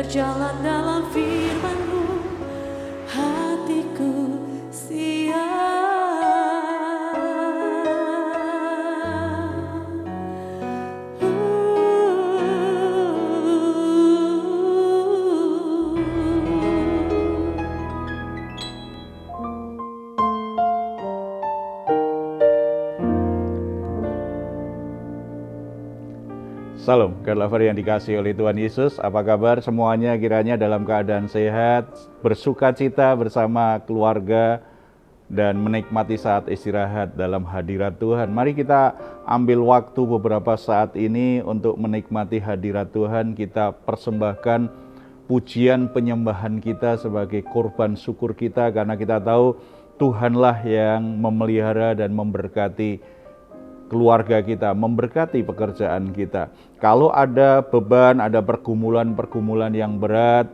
berjalan dalam firman-Mu, hatiku siap. Salam, God lover yang dikasihi oleh Tuhan Yesus. Apa kabar semuanya? Kiranya dalam keadaan sehat, bersuka cita bersama keluarga, dan menikmati saat istirahat dalam hadirat Tuhan. Mari kita ambil waktu beberapa saat ini untuk menikmati hadirat Tuhan. Kita persembahkan pujian penyembahan kita sebagai korban syukur kita, karena kita tahu Tuhanlah yang memelihara dan memberkati keluarga kita, memberkati pekerjaan kita. Kalau ada beban, ada pergumulan-pergumulan yang berat,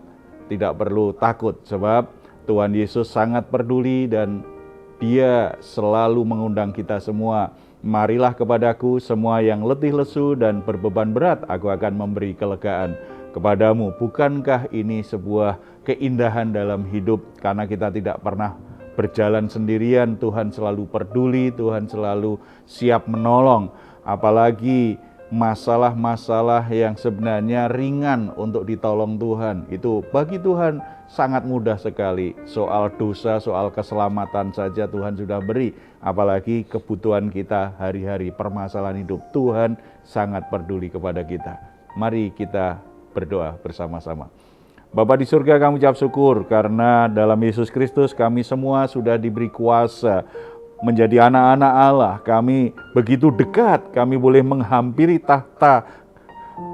tidak perlu takut, sebab Tuhan Yesus sangat peduli dan Dia selalu mengundang kita semua. Marilah kepadaku semua yang letih lesu dan berbeban berat, aku akan memberi kelegaan kepadamu. Bukankah ini sebuah keindahan dalam hidup, karena kita tidak pernah berjalan sendirian. Tuhan selalu peduli, Tuhan selalu siap menolong. Apalagi masalah-masalah yang sebenarnya ringan untuk ditolong Tuhan, itu bagi Tuhan sangat mudah sekali. Soal dosa, soal keselamatan saja Tuhan sudah beri, apalagi kebutuhan kita hari-hari, permasalahan hidup. Tuhan sangat peduli kepada kita. Mari kita berdoa bersama-sama. Bapa di surga, kami ucap syukur karena dalam Yesus Kristus kami semua sudah diberi kuasa menjadi anak-anak Allah. Kami begitu dekat, kami boleh menghampiri tahta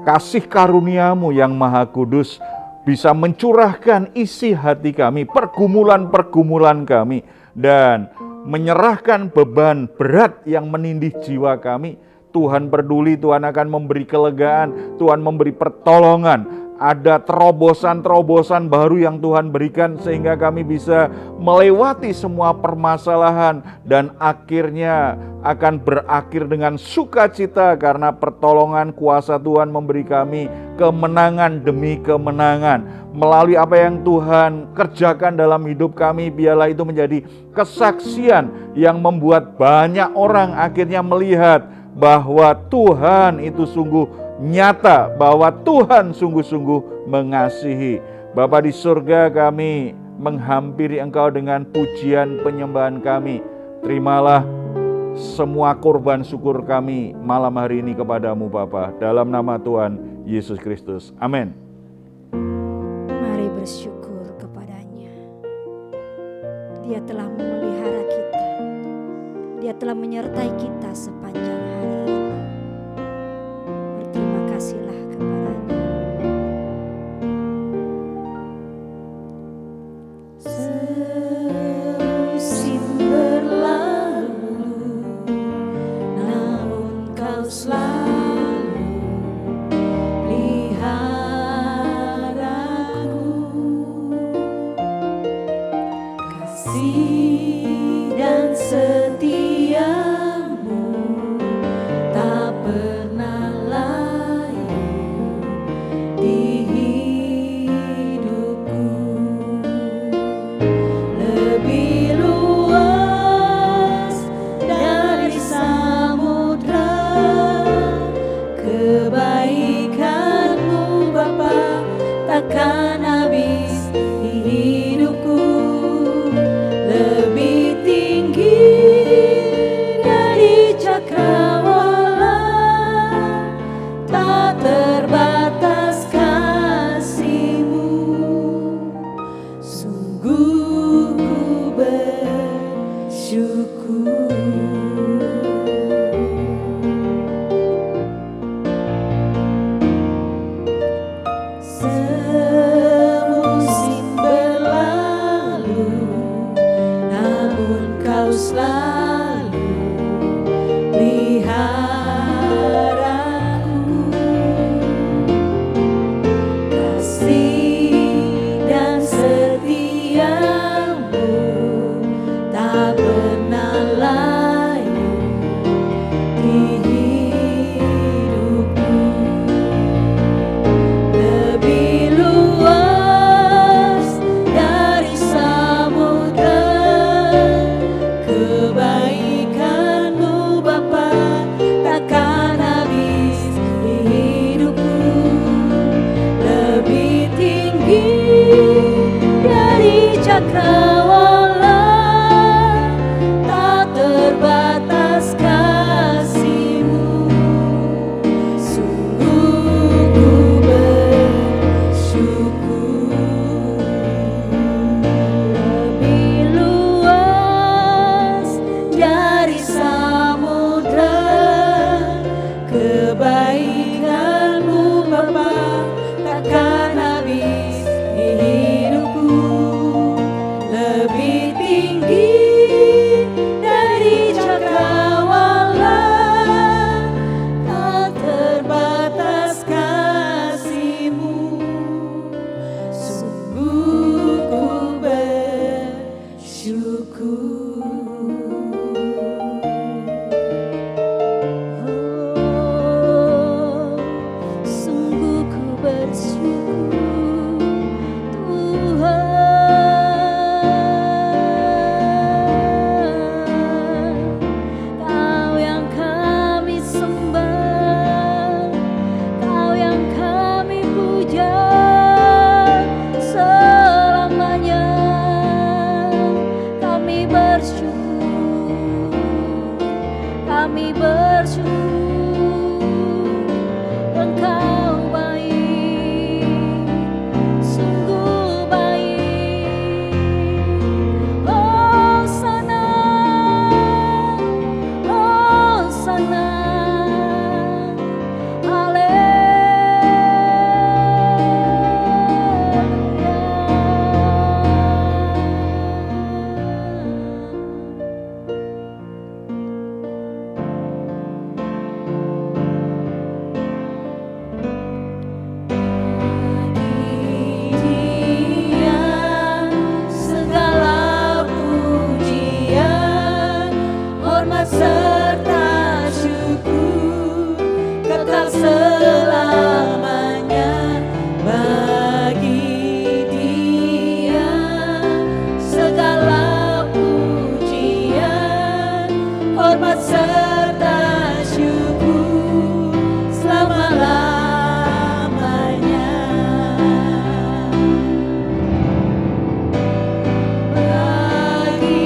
kasih karunia-Mu yang maha kudus, bisa mencurahkan isi hati kami, pergumulan-pergumulan kami, dan menyerahkan beban berat yang menindih jiwa kami. Tuhan peduli, Tuhan akan memberi kelegaan, Tuhan memberi pertolongan. Ada terobosan-terobosan baru yang Tuhan berikan sehingga kami bisa melewati semua permasalahan dan akhirnya akan berakhir dengan sukacita karena pertolongan kuasa Tuhan memberi kami kemenangan demi kemenangan. Melalui apa yang Tuhan kerjakan dalam hidup kami, biarlah itu menjadi kesaksian yang membuat banyak orang akhirnya melihat bahwa Tuhan itu sungguh nyata, bahwa Tuhan sungguh-sungguh mengasihi. Bapa di surga, kami menghampiri Engkau dengan pujian penyembahan kami. Terimalah semua korban syukur kami malam hari ini kepadamu Bapa, dalam nama Tuhan Yesus Kristus. Amin. Mari bersyukur kepadanya. Dia telah memelihara kita. Dia telah menyertai kita sepanjang hari ini. Berterima kasihlah kepadanya. Semusim berlalu, namun Kau selalu peliharaku. Kasih dan setiamu cakrawala, tak terbatas kasih-Mu. Sungguh ku bersyukur. Lebih luas dari samudra kebaikan-Mu Bapa, takkan habis di hidupku. Lebih tinggi dari cakrawala, tak terbatas kasih-Mu. Sungguh ku bersyukur. Oh, sungguh ku bersyukur, Tuhan. Kau yang kami sembah, Kau yang kami puja selamanya. Kami bersyukur, kami bersyukur. Engkau baik, sungguh baik. Hosana, Hosana, Dia segala pujian, hormat serta syukur kekal selamanya. Bagi Dia segala pujian, hormat serta syukur selama-lamanya. Bagi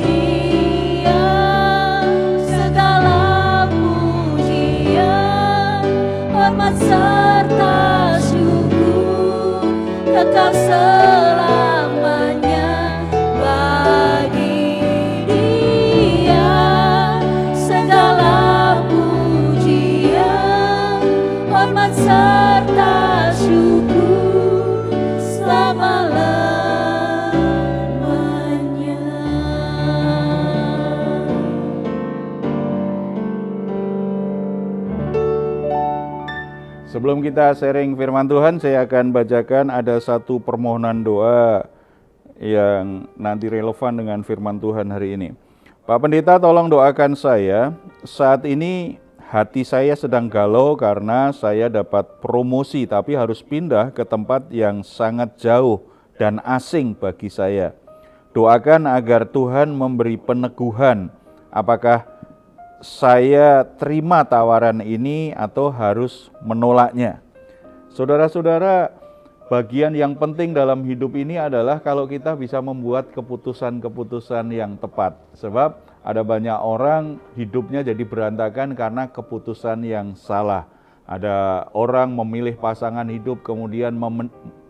Dia segala pujian, hormat serta syukur kekal selamanya. Bagi Dia segala pujian, hormat serta syukur selama-lamanya. Sebelum kita sharing firman Tuhan, saya akan bacakan ada satu permohonan doa yang nanti relevan dengan firman Tuhan hari ini. Pak Pendeta, tolong doakan saya. Saat ini hati saya sedang galau karena saya dapat promosi tapi harus pindah ke tempat yang sangat jauh dan asing bagi saya. Doakan agar Tuhan memberi peneguhan. Apakah saya terima tawaran ini atau harus menolaknya? Saudara-saudara, bagian yang penting dalam hidup ini adalah kalau kita bisa membuat keputusan-keputusan yang tepat. Sebab ada banyak orang hidupnya jadi berantakan karena keputusan yang salah. Ada orang memilih pasangan hidup kemudian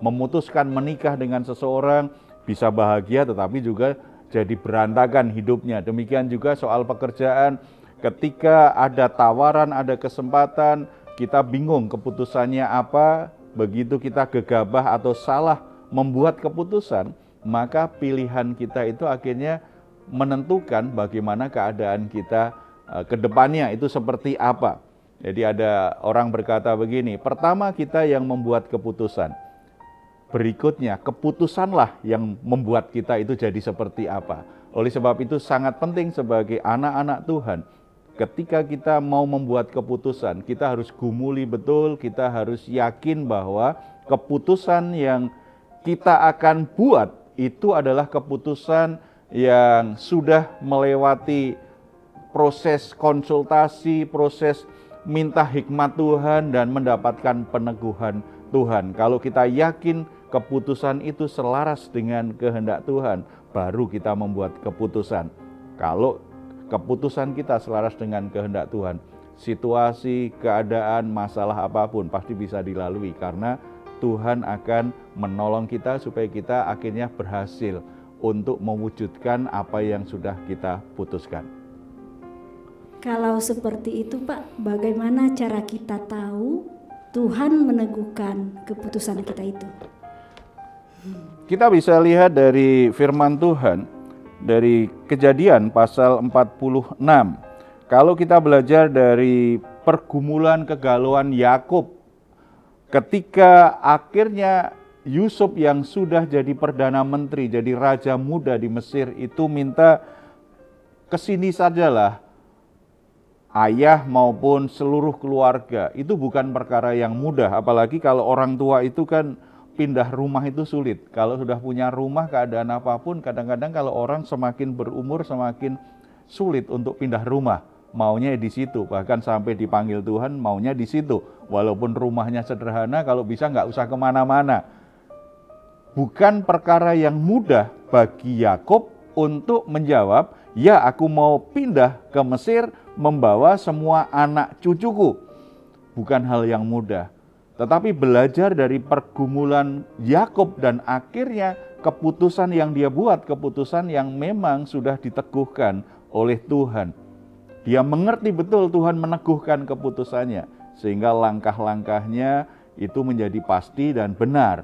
memutuskan menikah dengan seseorang, bisa bahagia tetapi juga jadi berantakan hidupnya. Demikian juga soal pekerjaan. Ketika ada tawaran, ada kesempatan, kita bingung keputusannya apa, begitu kita gegabah atau salah membuat keputusan, maka pilihan kita itu akhirnya menentukan bagaimana keadaan kita ke depannya itu seperti apa. Jadi ada orang berkata begini, pertama kita yang membuat keputusan, berikutnya keputusanlah yang membuat kita itu jadi seperti apa. Oleh sebab itu sangat penting sebagai anak-anak Tuhan, ketika kita mau membuat keputusan, kita harus gumuli betul, kita harus yakin bahwa keputusan yang kita akan buat itu adalah keputusan yang sudah melewati proses konsultasi, proses minta hikmat Tuhan dan mendapatkan peneguhan Tuhan. Kalau kita yakin keputusan itu selaras dengan kehendak Tuhan, baru kita membuat keputusan. Kalau keputusan kita selaras dengan kehendak Tuhan, situasi, keadaan, masalah apapun pasti bisa dilalui, karena Tuhan akan menolong kita supaya kita akhirnya berhasil untuk mewujudkan apa yang sudah kita putuskan. Kalau seperti itu Pak, bagaimana cara kita tahu Tuhan meneguhkan keputusan kita itu? Kita bisa lihat dari firman Tuhan, dari Kejadian pasal 46. Kalau kita belajar dari pergumulan kegalauan Yakub, ketika akhirnya Yusuf yang sudah jadi Perdana Menteri, jadi Raja Muda di Mesir itu minta kesini sajalah ayah maupun seluruh keluarga. Itu bukan perkara yang mudah, apalagi kalau orang tua itu kan pindah rumah itu sulit. Kalau sudah punya rumah, keadaan apapun, kadang-kadang kalau orang semakin berumur semakin sulit untuk pindah rumah. Maunya di situ, bahkan sampai dipanggil Tuhan maunya di situ. Walaupun rumahnya sederhana, kalau bisa nggak usah kemana-mana. Bukan perkara yang mudah bagi Yakub untuk menjawab, ya aku mau pindah ke Mesir membawa semua anak cucuku. Bukan hal yang mudah. Tetapi belajar dari pergumulan Yakub dan akhirnya keputusan yang dia buat, keputusan yang memang sudah diteguhkan oleh Tuhan. Dia mengerti betul Tuhan meneguhkan keputusannya, sehingga langkah-langkahnya itu menjadi pasti dan benar.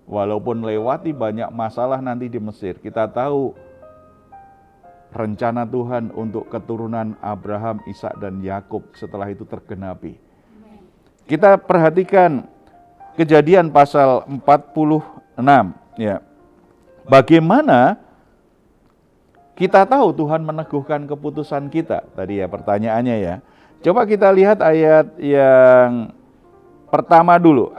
Walaupun lewati banyak masalah nanti di Mesir, kita tahu rencana Tuhan untuk keturunan Abraham, Ishak dan Yakub setelah itu tergenapi. Kita perhatikan Kejadian pasal 46 ya. Bagaimana kita tahu Tuhan meneguhkan keputusan kita? Tadi ya pertanyaannya ya. Coba kita lihat ayat yang pertama dulu,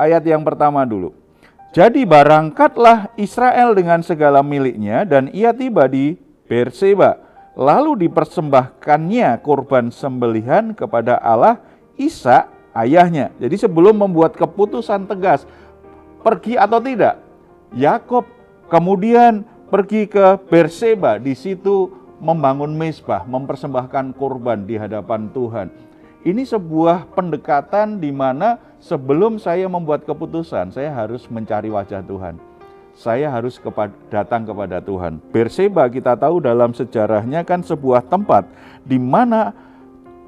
Jadi berangkatlah Israel dengan segala miliknya dan ia tiba di Berseba. Lalu dipersembahkannya korban sembelihan kepada Allah Ishak ayahnya. Jadi sebelum membuat keputusan tegas pergi atau tidak, Yakub kemudian pergi ke Berseba, di situ membangun mezbah, mempersembahkan korban di hadapan Tuhan. Ini sebuah pendekatan di mana sebelum saya membuat keputusan, saya harus mencari wajah Tuhan. Saya harus datang kepada Tuhan. Berseba kita tahu dalam sejarahnya kan sebuah tempat di mana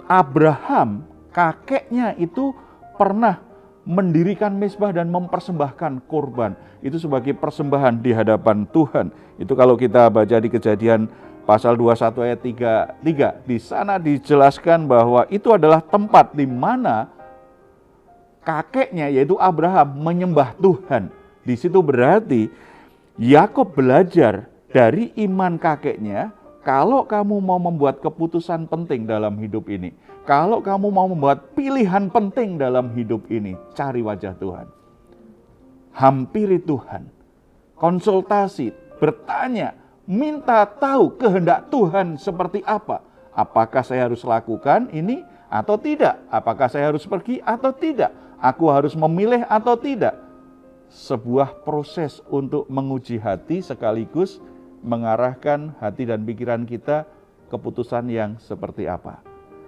Abraham, kakeknya itu pernah mendirikan mezbah dan mempersembahkan korban. Itu sebagai persembahan di hadapan Tuhan. Itu kalau kita baca di Kejadian pasal 21 ayat 3. Di sana dijelaskan bahwa itu adalah tempat di mana kakeknya yaitu Abraham menyembah Tuhan. Di situ berarti Yakub belajar dari iman kakeknya. Kalau kamu mau membuat keputusan penting dalam hidup ini, kalau kamu mau membuat pilihan penting dalam hidup ini, cari wajah Tuhan. Hampiri Tuhan. Konsultasi, bertanya, minta tahu kehendak Tuhan seperti apa. Apakah saya harus lakukan ini atau tidak? Apakah saya harus pergi atau tidak? Aku harus memilih atau tidak? Sebuah proses untuk menguji hati sekaligus mengarahkan hati dan pikiran kita keputusan yang seperti apa.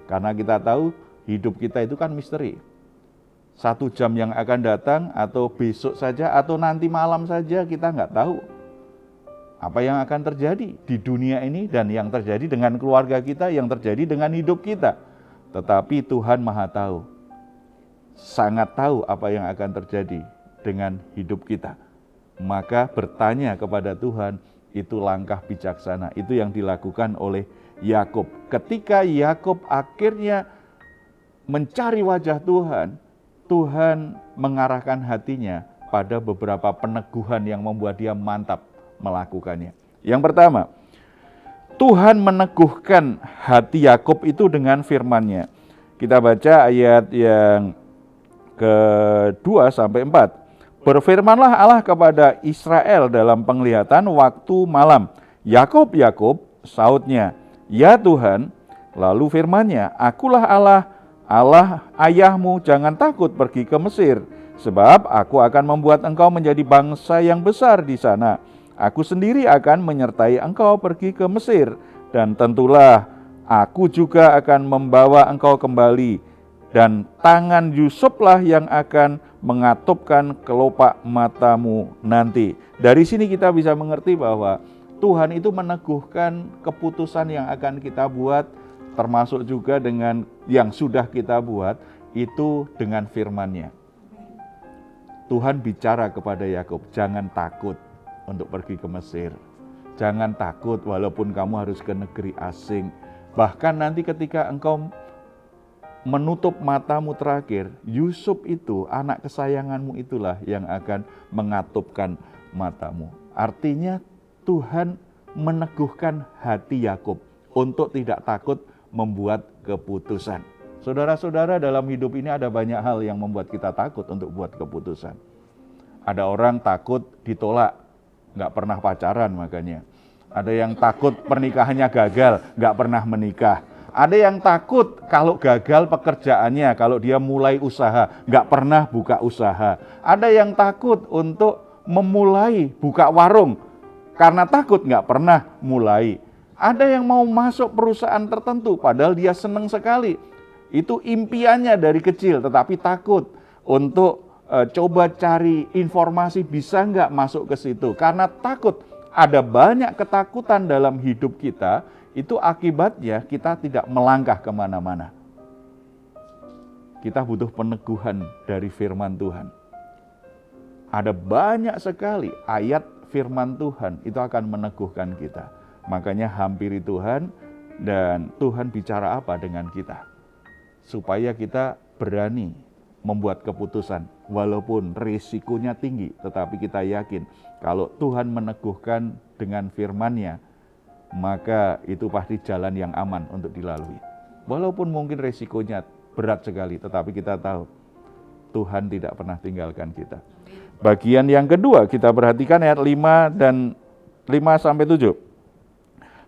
Karena kita tahu hidup kita itu kan misteri. 1 jam yang akan datang atau besok saja atau nanti malam saja kita nggak tahu. Apa yang akan terjadi di dunia ini dan yang terjadi dengan keluarga kita, yang terjadi dengan hidup kita. Tetapi Tuhan Maha tahu. Sangat tahu apa yang akan terjadi dengan hidup kita. Maka bertanya kepada Tuhan, itu langkah bijaksana. Itu yang dilakukan oleh Yakub. Ketika Yakub akhirnya mencari wajah Tuhan, Tuhan mengarahkan hatinya pada beberapa peneguhan yang membuat dia mantap melakukannya. Yang pertama, Tuhan meneguhkan hati Yakub itu dengan firman-Nya. Kita baca ayat yang ke-2 sampai 4. Berfirmanlah Allah kepada Israel dalam penglihatan waktu malam. Yakub, Yakub, sautnya, ya Tuhan. Lalu firman-Nya, akulah Allah Allah ayahmu, jangan takut pergi ke Mesir, sebab aku akan membuat engkau menjadi bangsa yang besar di sana. Aku sendiri akan menyertai engkau pergi ke Mesir, dan tentulah aku juga akan membawa engkau kembali, dan tangan Yusuflah yang akan mengatupkan kelopak matamu nanti. Dari sini kita bisa mengerti bahwa Tuhan itu meneguhkan keputusan yang akan kita buat, termasuk juga dengan yang sudah kita buat, itu dengan firman-Nya. Tuhan bicara kepada Yakub, jangan takut untuk pergi ke Mesir. Jangan takut walaupun kamu harus ke negeri asing. Bahkan nanti ketika engkau menutup matamu terakhir, Yusuf itu, anak kesayanganmu itulah yang akan mengatupkan matamu. Artinya Tuhan meneguhkan hati Yakub untuk tidak takut membuat keputusan. Saudara-saudara, dalam hidup ini ada banyak hal yang membuat kita takut untuk buat keputusan. Ada orang takut ditolak, nggak pernah pacaran makanya. Ada yang takut pernikahannya gagal, nggak pernah menikah. Ada yang takut kalau gagal pekerjaannya, kalau dia mulai usaha, nggak pernah buka usaha. Ada yang takut untuk memulai buka warung, karena takut nggak pernah mulai. Ada yang mau masuk perusahaan tertentu, padahal dia senang sekali. Itu impiannya dari kecil, tetapi takut untuk coba cari informasi bisa nggak masuk ke situ. Karena takut, ada banyak ketakutan dalam hidup kita, itu akibatnya kita tidak melangkah kemana-mana. Kita butuh peneguhan dari firman Tuhan. Ada banyak sekali ayat firman Tuhan, itu akan meneguhkan kita. Makanya hampiri Tuhan, dan Tuhan bicara apa dengan kita. Supaya kita berani membuat keputusan, walaupun risikonya tinggi, tetapi kita yakin kalau Tuhan meneguhkan dengan firman-Nya, maka itu pasti jalan yang aman untuk dilalui. Walaupun mungkin risikonya berat sekali, tetapi kita tahu Tuhan tidak pernah tinggalkan kita. Bagian yang kedua, kita perhatikan ayat 5 dan 5-7.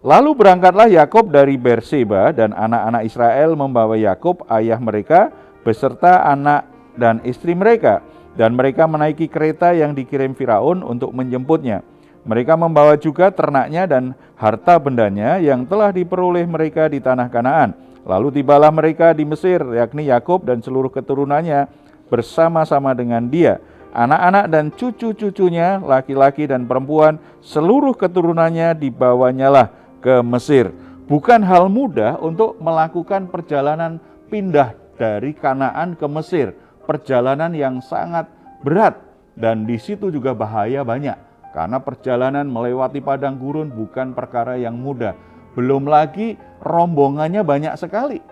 Lalu berangkatlah Yakub dari Berseba, dan anak-anak Israel membawa Yakub ayah mereka beserta anak dan istri mereka, dan mereka menaiki kereta yang dikirim Firaun untuk menjemputnya. Mereka membawa juga ternaknya dan harta bendanya yang telah diperoleh mereka di tanah Kanaan. Lalu tibalah mereka di Mesir, yakni Yakub dan seluruh keturunannya bersama-sama dengan dia. Anak-anak dan cucu-cucunya, laki-laki dan perempuan, seluruh keturunannya dibawanyalah ke Mesir. Bukan hal mudah untuk melakukan perjalanan pindah dari Kanaan ke Mesir. Perjalanan yang sangat berat, dan di situ juga bahaya banyak. Karena perjalanan melewati padang gurun bukan perkara yang mudah. Belum lagi rombongannya banyak sekali.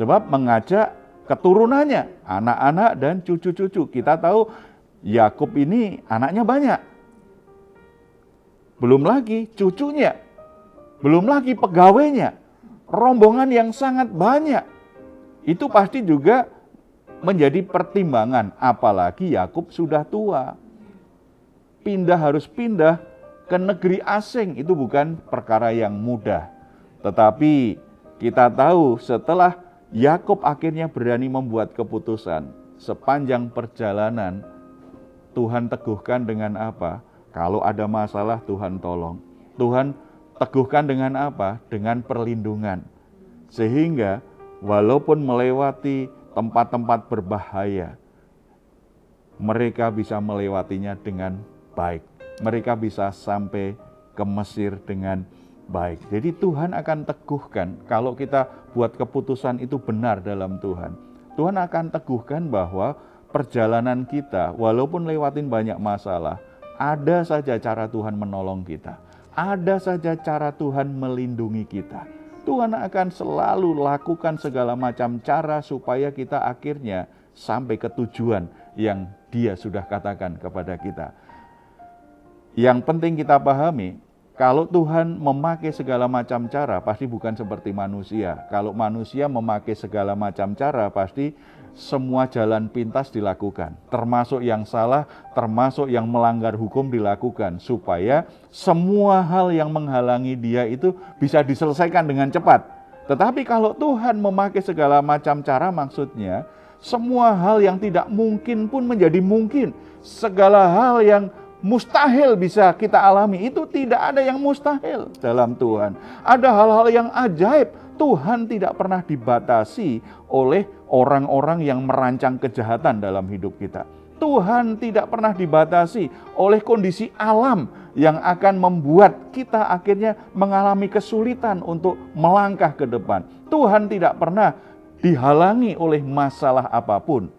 Sebab mengajak keturunannya, anak-anak dan cucu-cucu. Kita tahu Yakub ini anaknya banyak. Belum lagi cucunya. Belum lagi pegawainya, rombongan yang sangat banyak. Itu pasti juga menjadi pertimbangan, apalagi Yakub sudah tua. Harus pindah ke negeri asing, itu bukan perkara yang mudah. Tetapi kita tahu setelah Yakub akhirnya berani membuat keputusan, sepanjang perjalanan Tuhan teguhkan dengan apa? Kalau ada masalah Tuhan tolong. Tuhan teguhkan dengan apa? Dengan perlindungan. Sehingga walaupun melewati tempat-tempat berbahaya, mereka bisa melewatinya dengan baik. Mereka bisa sampai ke Mesir dengan baik. Jadi Tuhan akan teguhkan, kalau kita buat keputusan itu benar dalam Tuhan. Tuhan akan teguhkan bahwa perjalanan kita, walaupun lewatin banyak masalah, ada saja cara Tuhan menolong kita. Ada saja cara Tuhan melindungi kita. Tuhan akan selalu lakukan segala macam cara supaya kita akhirnya sampai ke tujuan yang Dia sudah katakan kepada kita. Yang penting kita pahami, kalau Tuhan memakai segala macam cara, pasti bukan seperti manusia. Kalau manusia memakai segala macam cara, pasti semua jalan pintas dilakukan. Termasuk yang salah, termasuk yang melanggar hukum dilakukan. Supaya semua hal yang menghalangi dia itu bisa diselesaikan dengan cepat. Tetapi kalau Tuhan memakai segala macam cara, maksudnya semua hal yang tidak mungkin pun menjadi mungkin. Segala hal yang mustahil bisa kita alami, itu tidak ada yang mustahil dalam Tuhan. Ada hal-hal yang ajaib. Tuhan tidak pernah dibatasi oleh orang-orang yang merancang kejahatan dalam hidup kita. Tuhan tidak pernah dibatasi oleh kondisi alam yang akan membuat kita akhirnya mengalami kesulitan untuk melangkah ke depan. Tuhan tidak pernah dihalangi oleh masalah apapun.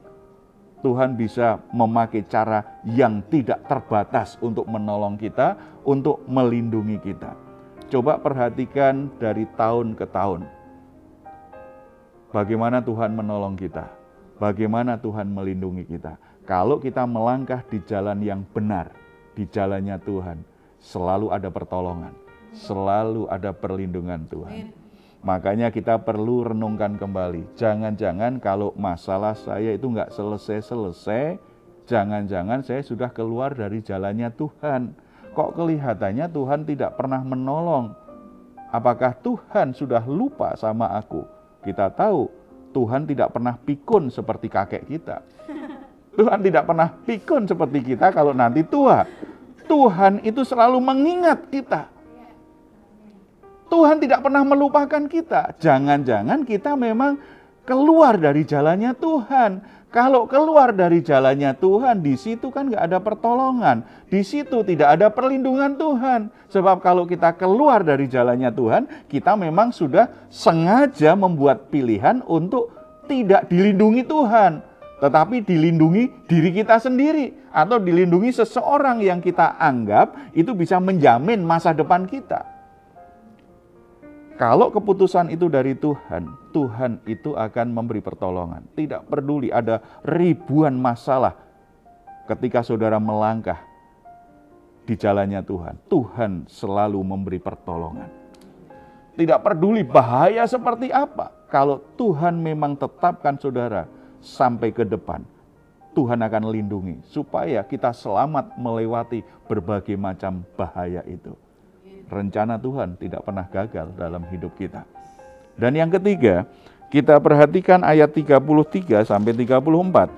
Tuhan bisa memakai cara yang tidak terbatas untuk menolong kita, untuk melindungi kita. Coba perhatikan dari tahun ke tahun. Bagaimana Tuhan menolong kita? Bagaimana Tuhan melindungi kita? Kalau kita melangkah di jalan yang benar, di jalannya Tuhan, selalu ada pertolongan, selalu ada perlindungan Tuhan. Makanya kita perlu renungkan kembali. Jangan-jangan kalau masalah saya itu nggak selesai-selesai, jangan-jangan saya sudah keluar dari jalannya Tuhan. Kok kelihatannya Tuhan tidak pernah menolong? Apakah Tuhan sudah lupa sama aku? Kita tahu Tuhan tidak pernah pikun seperti kakek kita. Tuhan tidak pernah pikun seperti kita kalau nanti tua. Tuhan itu selalu mengingat kita. Tuhan tidak pernah melupakan kita. Jangan-jangan kita memang keluar dari jalannya Tuhan. Kalau keluar dari jalannya Tuhan, di situ kan nggak ada pertolongan. Di situ tidak ada perlindungan Tuhan. Sebab kalau kita keluar dari jalannya Tuhan, kita memang sudah sengaja membuat pilihan untuk tidak dilindungi Tuhan, tetapi dilindungi diri kita sendiri, atau dilindungi seseorang yang kita anggap itu bisa menjamin masa depan kita. Kalau keputusan itu dari Tuhan, Tuhan itu akan memberi pertolongan. Tidak peduli ada ribuan masalah ketika saudara melangkah di jalannya Tuhan. Tuhan selalu memberi pertolongan. Tidak peduli bahaya seperti apa. Kalau Tuhan memang tetapkan saudara sampai ke depan, Tuhan akan lindungi supaya kita selamat melewati berbagai macam bahaya itu. Rencana Tuhan tidak pernah gagal dalam hidup kita. Dan yang ketiga, kita perhatikan ayat 33 sampai 34.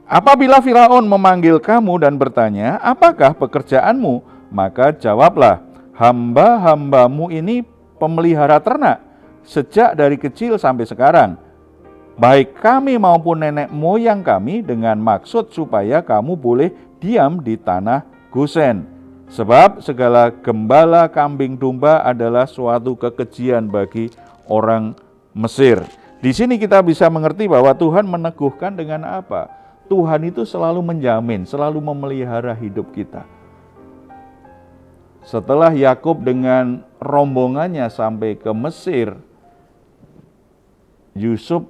Apabila Firaun memanggil kamu dan bertanya, apakah pekerjaanmu? Maka jawablah, hamba-hambamu ini pemelihara ternak sejak dari kecil sampai sekarang. Baik kami maupun nenek moyang kami, dengan maksud supaya kamu boleh diam di tanah Gosen. Sebab segala gembala kambing domba adalah suatu kekejian bagi orang Mesir. Di sini kita bisa mengerti bahwa Tuhan meneguhkan dengan apa? Tuhan itu selalu menjamin, selalu memelihara hidup kita. Setelah Yakub dengan rombongannya sampai ke Mesir, Yusuf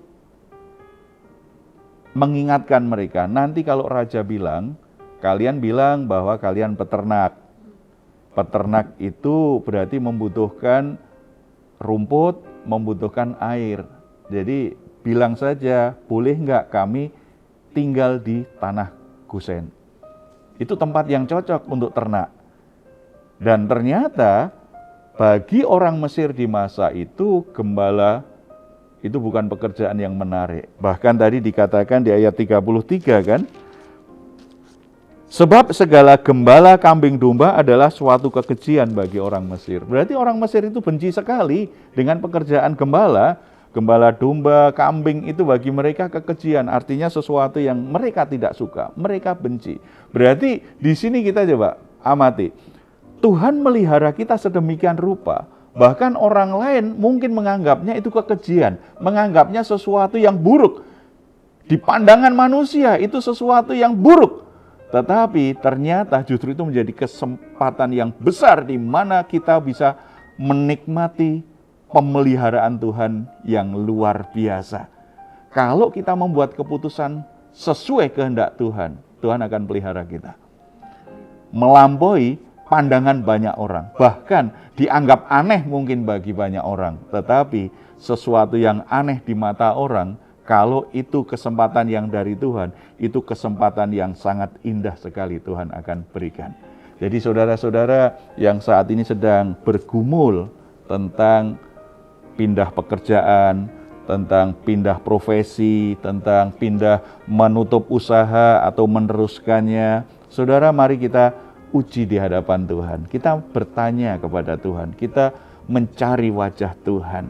mengingatkan mereka, nanti kalau raja bilang, kalian bilang bahwa kalian peternak. Peternak itu berarti membutuhkan rumput, membutuhkan air. Jadi bilang saja, boleh nggak kami tinggal di tanah Gosen? Itu tempat yang cocok untuk ternak. Dan ternyata bagi orang Mesir di masa itu, gembala itu bukan pekerjaan yang menarik. Bahkan tadi dikatakan di ayat 33 kan, sebab segala gembala kambing domba adalah suatu kekejian bagi orang Mesir. Berarti orang Mesir itu benci sekali dengan pekerjaan gembala. Gembala domba, kambing itu bagi mereka kekejian. Artinya sesuatu yang mereka tidak suka, mereka benci. Berarti di sini kita coba amati. Tuhan melihara kita sedemikian rupa. Bahkan orang lain mungkin menganggapnya itu kekejian. Menganggapnya sesuatu yang buruk. Di pandangan manusia itu sesuatu yang buruk. Tetapi ternyata justru itu menjadi kesempatan yang besar di mana kita bisa menikmati pemeliharaan Tuhan yang luar biasa. Kalau kita membuat keputusan sesuai kehendak Tuhan, Tuhan akan pelihara kita. Melampaui pandangan banyak orang, bahkan dianggap aneh mungkin bagi banyak orang. Tetapi sesuatu yang aneh di mata orang, kalau itu kesempatan yang dari Tuhan, itu kesempatan yang sangat indah sekali Tuhan akan berikan. Jadi saudara-saudara yang saat ini sedang bergumul tentang pindah pekerjaan, tentang pindah profesi, tentang pindah menutup usaha atau meneruskannya, saudara, mari kita uji di hadapan Tuhan. Kita bertanya kepada Tuhan, kita mencari wajah Tuhan.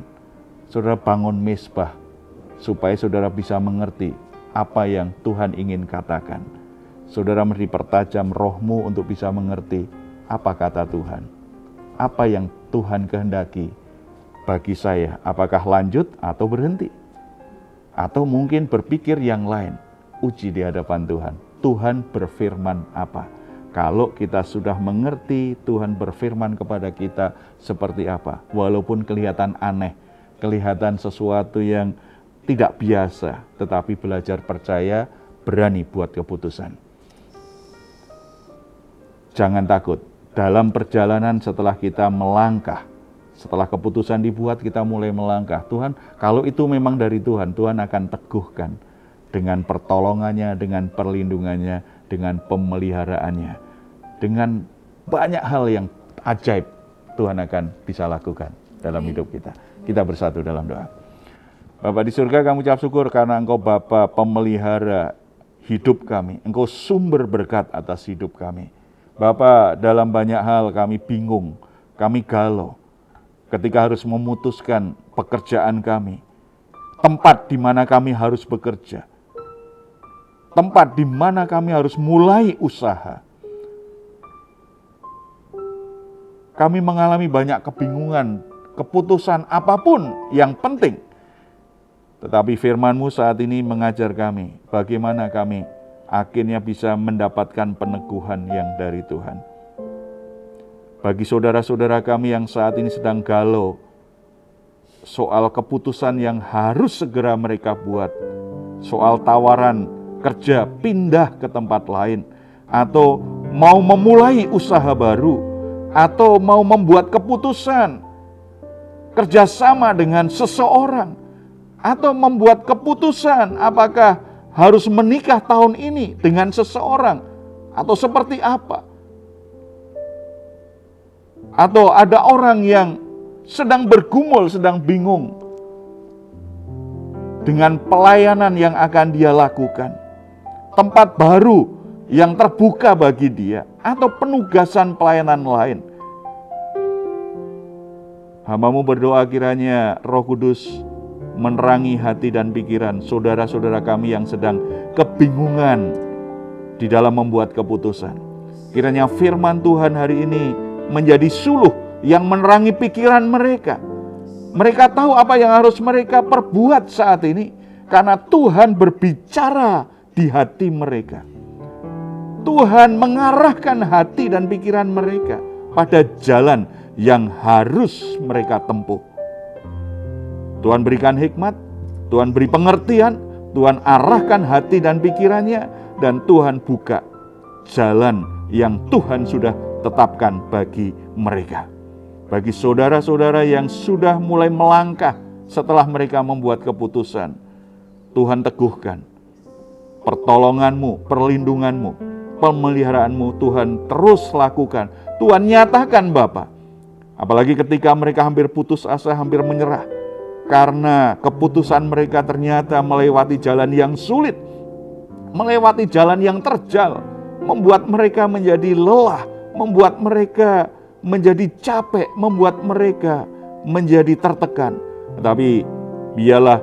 Saudara bangun mezbah supaya saudara bisa mengerti apa yang Tuhan ingin katakan. Saudara mesti pertajam rohmu untuk bisa mengerti apa kata Tuhan. Apa yang Tuhan kehendaki bagi saya, apakah lanjut atau berhenti? Atau mungkin berpikir yang lain. Uji di hadapan Tuhan. Tuhan berfirman apa? Kalau kita sudah mengerti Tuhan berfirman kepada kita seperti apa, walaupun kelihatan aneh, kelihatan sesuatu yang tidak biasa, tetapi belajar percaya, berani buat keputusan. Jangan takut, dalam perjalanan setelah kita melangkah, setelah keputusan dibuat kita mulai melangkah. Tuhan, kalau itu memang dari Tuhan, Tuhan akan teguhkan dengan pertolongannya, dengan perlindungannya, dengan pemeliharaannya. Dengan banyak hal yang ajaib Tuhan akan bisa lakukan dalam hidup kita. Kita bersatu dalam doa. Bapa di surga, kami ucap syukur karena Engkau Bapa pemelihara hidup kami. Engkau sumber berkat atas hidup kami. Bapa, dalam banyak hal kami bingung, kami galau ketika harus memutuskan pekerjaan kami, tempat di mana kami harus bekerja, tempat di mana kami harus mulai usaha. Kami mengalami banyak kebingungan, keputusan apapun yang penting. Tetapi firman-Mu saat ini mengajar kami, bagaimana kami akhirnya bisa mendapatkan peneguhan yang dari Tuhan. Bagi saudara-saudara kami yang saat ini sedang galau soal keputusan yang harus segera mereka buat, soal tawaran kerja pindah ke tempat lain, atau mau memulai usaha baru, atau mau membuat keputusan kerjasama dengan seseorang, atau membuat keputusan apakah harus menikah tahun ini dengan seseorang, atau seperti apa. Atau ada orang yang sedang bergumul, sedang bingung dengan pelayanan yang akan dia lakukan, tempat baru yang terbuka bagi dia, atau penugasan pelayanan lain. Hamba-Mu berdoa kiranya Roh Kudus menerangi hati dan pikiran saudara-saudara kami yang sedang kebingungan di dalam membuat keputusan. Kiranya firman Tuhan hari ini menjadi suluh yang menerangi pikiran mereka. Mereka tahu apa yang harus mereka perbuat saat ini, karena Tuhan berbicara di hati mereka. Tuhan mengarahkan hati dan pikiran mereka pada jalan yang harus mereka tempuh. Tuhan berikan hikmat, Tuhan beri pengertian, Tuhan arahkan hati dan pikirannya, dan Tuhan buka jalan yang Tuhan sudah tetapkan bagi mereka. Bagi saudara-saudara yang sudah mulai melangkah setelah mereka membuat keputusan, Tuhan teguhkan pertolongan-Mu, perlindungan-Mu, pemeliharaanmu Tuhan terus lakukan. Tuhan nyatakan Bapa. Apalagi ketika mereka hampir putus asa, hampir menyerah. Karena keputusan mereka ternyata melewati jalan yang sulit, melewati jalan yang terjal, membuat mereka menjadi lelah, membuat mereka menjadi capek, membuat mereka menjadi tertekan. Tetapi biarlah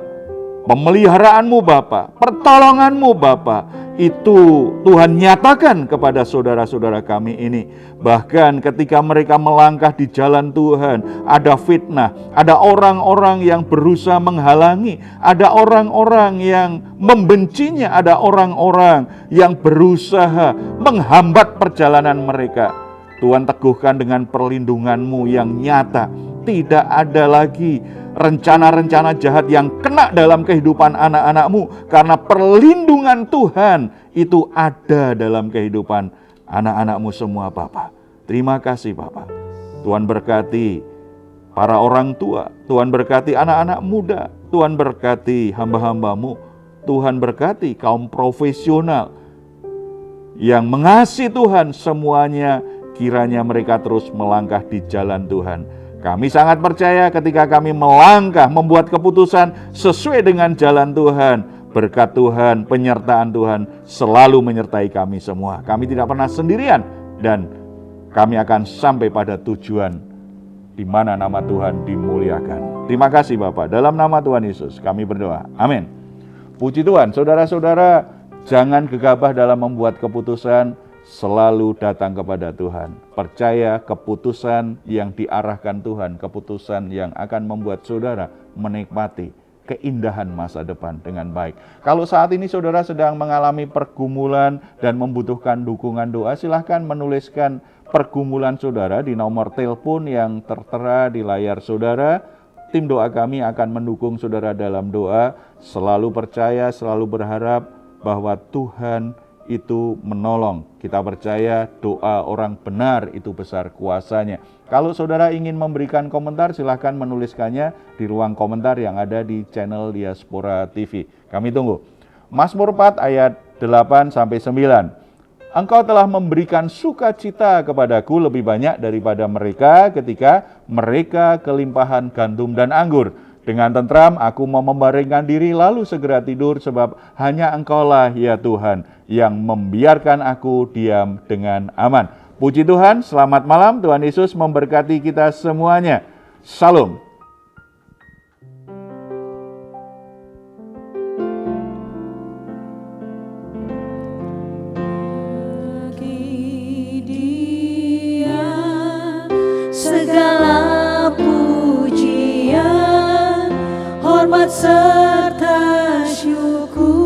pemeliharaanmu Bapa, pertolonganmu Bapa, itu Tuhan nyatakan kepada saudara-saudara kami ini. Bahkan ketika mereka melangkah di jalan Tuhan, ada fitnah, ada orang-orang yang berusaha menghalangi, ada orang-orang yang membencinya, ada orang-orang yang berusaha menghambat perjalanan mereka. Tuhan teguhkan dengan perlindungan-Mu yang nyata. Tidak ada lagi rencana-rencana jahat yang kena dalam kehidupan anak-anak-Mu, karena perlindungan Tuhan itu ada dalam kehidupan anak-anak-Mu semua Bapa. Terima kasih Bapa. Tuhan berkati para orang tua, Tuhan berkati anak-anak muda, Tuhan berkati hamba-hamba-Mu, Tuhan berkati kaum profesional yang mengasihi Tuhan, semuanya kiranya mereka terus melangkah di jalan Tuhan. Kami sangat percaya ketika kami melangkah, membuat keputusan sesuai dengan jalan Tuhan, berkat Tuhan, penyertaan Tuhan selalu menyertai kami semua. Kami tidak pernah sendirian dan kami akan sampai pada tujuan di mana nama Tuhan dimuliakan. Terima kasih Bapak, dalam nama Tuhan Yesus kami berdoa. Amin. Puji Tuhan, saudara-saudara, jangan gegabah dalam membuat keputusan, selalu datang kepada Tuhan. Percaya keputusan yang diarahkan Tuhan, keputusan yang akan membuat saudara menikmati keindahan masa depan dengan baik. Kalau saat ini saudara sedang mengalami pergumulan dan membutuhkan dukungan doa, silahkan menuliskan pergumulan saudara di nomor telepon yang tertera di layar saudara. Tim doa kami akan mendukung saudara dalam doa. Selalu percaya, selalu berharap bahwa Tuhan itu menolong. Kita percaya doa orang benar itu besar kuasanya. Kalau saudara ingin memberikan komentar, silahkan menuliskannya di ruang komentar yang ada di channel Diaspora TV. Kami tunggu. Mazmur 4 ayat 8-9. Engkau telah memberikan sukacita kepadaku lebih banyak daripada mereka ketika mereka kelimpahan gandum dan anggur. Dengan tentram aku mau membaringkan diri lalu segera tidur, sebab hanya Engkaulah ya Tuhan yang membiarkan aku diam dengan aman. Puji Tuhan, selamat malam, Tuhan Yesus memberkati kita semuanya. Salam. Bagi Dia segala pujian, hormat serta syukur.